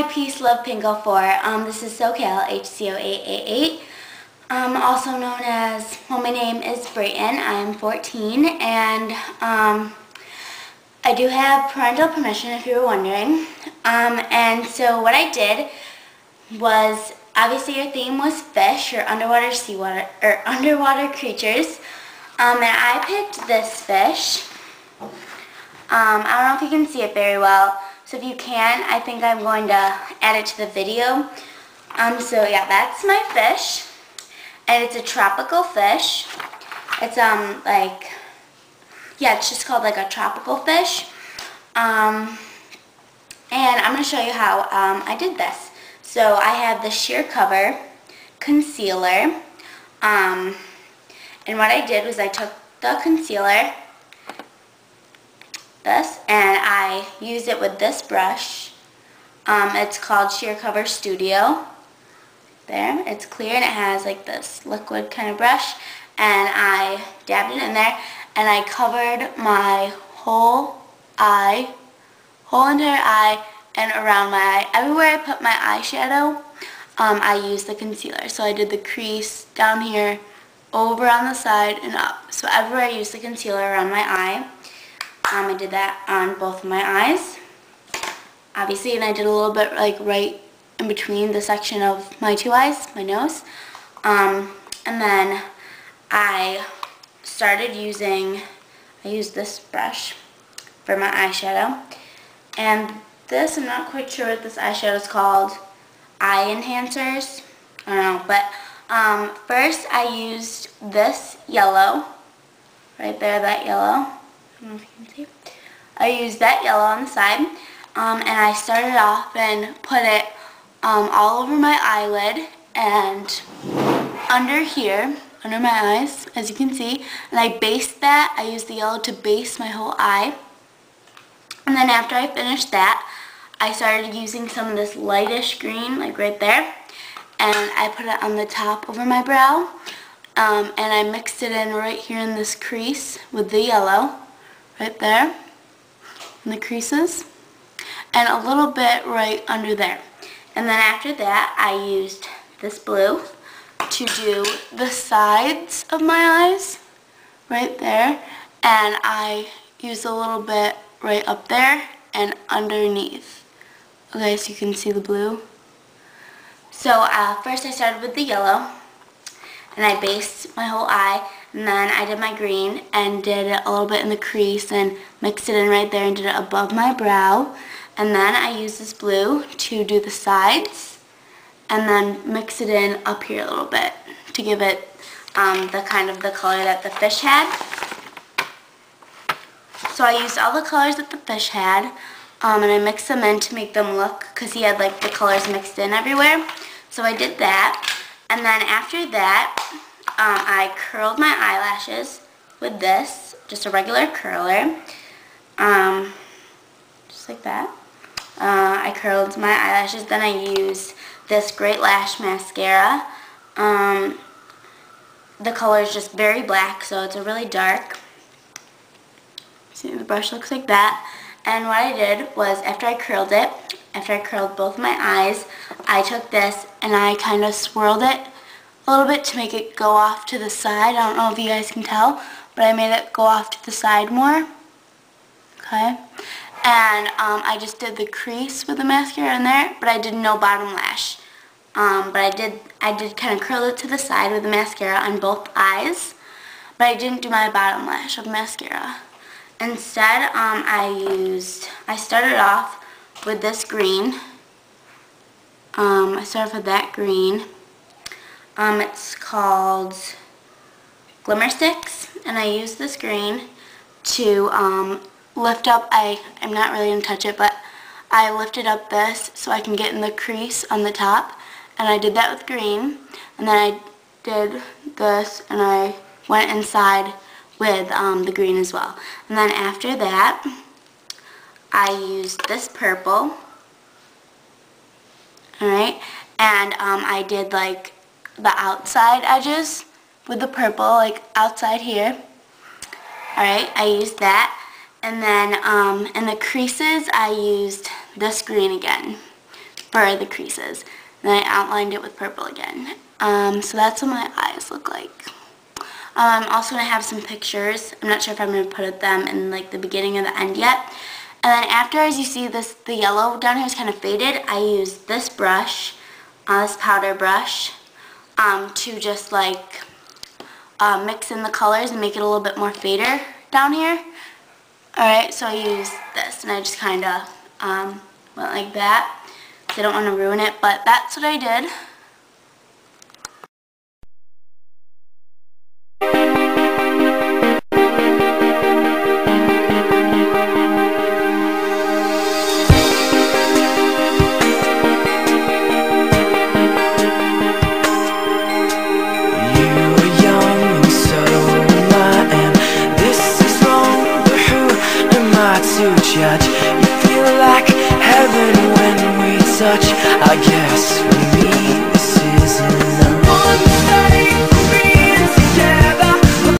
Hi, PeaceLovePink04. This is SoCal, HCO888. Also known as, well, my name is Brayton. I am 14, and I do have parental permission, if you were wondering. And so what I did was, obviously your theme was fish, or underwater seawater, or underwater creatures. And I picked this fish. I don't know if you can see it very well. So if you can, I think I'm going to add it to the video. So yeah, that's my fish. And it's a tropical fish. It's it's just called like a tropical fish. And I'm going to show you how I did this. So I have the sheer cover concealer. And what I did was I took the concealer, and I used it with this brush. It's called Sheer Cover Studio. There, it's clear and it has like this liquid kind of brush, and I dabbed it in there and I covered my whole entire eye and around my eye. Everywhere I put my eyeshadow, I used the concealer. So I did the crease down here, over on the side, and up. So everywhere I used the concealer around my eye. I did that on both of my eyes, obviously, and I did a little bit like right in between the section of my two eyes, my nose. And then I used this brush for my eyeshadow. And this, I'm not quite sure what this eyeshadow is called. Eye enhancers. I don't know. But first I used this yellow. Right there, that yellow. I don't know if you can see. I used that yellow on the side. And I started off and put it all over my eyelid and under here, under my eyes, as you can see. And I based that. I used the yellow to base my whole eye. And then after I finished that, I started using some of this lightish green, like right there. And I put it on the top over my brow. And I mixed it in right here in this crease with the yellow, right there, in the creases. And a little bit right under there. And then after that, I used this blue to do the sides of my eyes, right there. And I used a little bit right up there and underneath. Okay, so you can see the blue. So first I started with the yellow, and I based my whole eye, and then I did my green and did it a little bit in the crease and mixed it in right there and did it above my brow. And then I used this blue to do the sides, and then mix it in up here a little bit to give it the kind of the color that the fish had. So I used all the colors that the fish had, and I mixed them in to make them look, because he had like the colors mixed in everywhere. So I did that, and then after that, I curled my eyelashes with this, just a regular curler, just like that. I curled my eyelashes, then I used this Great Lash mascara. The color is just very black, so it's a really dark. See, the brush looks like that. And what I did was, after I curled both my eyes, I took this and I kind of swirled it a little bit to make it go off to the side. I don't know if you guys can tell, but I made it go off to the side more. Okay. And I just did the crease with the mascara in there, but I did no bottom lash. But I did kind of curl it to the side with the mascara on both eyes, but I didn't do my bottom lash of mascara. Instead, I started off with this green. I started with that green. It's called Glimmer Sticks, and I used this green to lift up. I'm not really going to touch it, but I lifted up this so I can get in the crease on the top, and I did that with green. And then I did this, and I went inside with the green as well. And then after that, I used this purple, alright, and I did like the outside edges with the purple, like outside here. Alright, I used that. And then in the creases, I used this green again. for the creases. And then I outlined it with purple again. So that's what my eyes look like. I'm also going to have some pictures. I'm not sure if I'm going to put them in like the beginning or the end yet. And then after, as you see, the yellow down here is kind of faded. I used this brush, this powder brush, to just like mix in the colors and make it a little bit more fader down here. Alright, so I used this and I just kind of went like that. I don't want to ruin it, but that's what I did. Judge. You feel like heaven when we touch. I guess we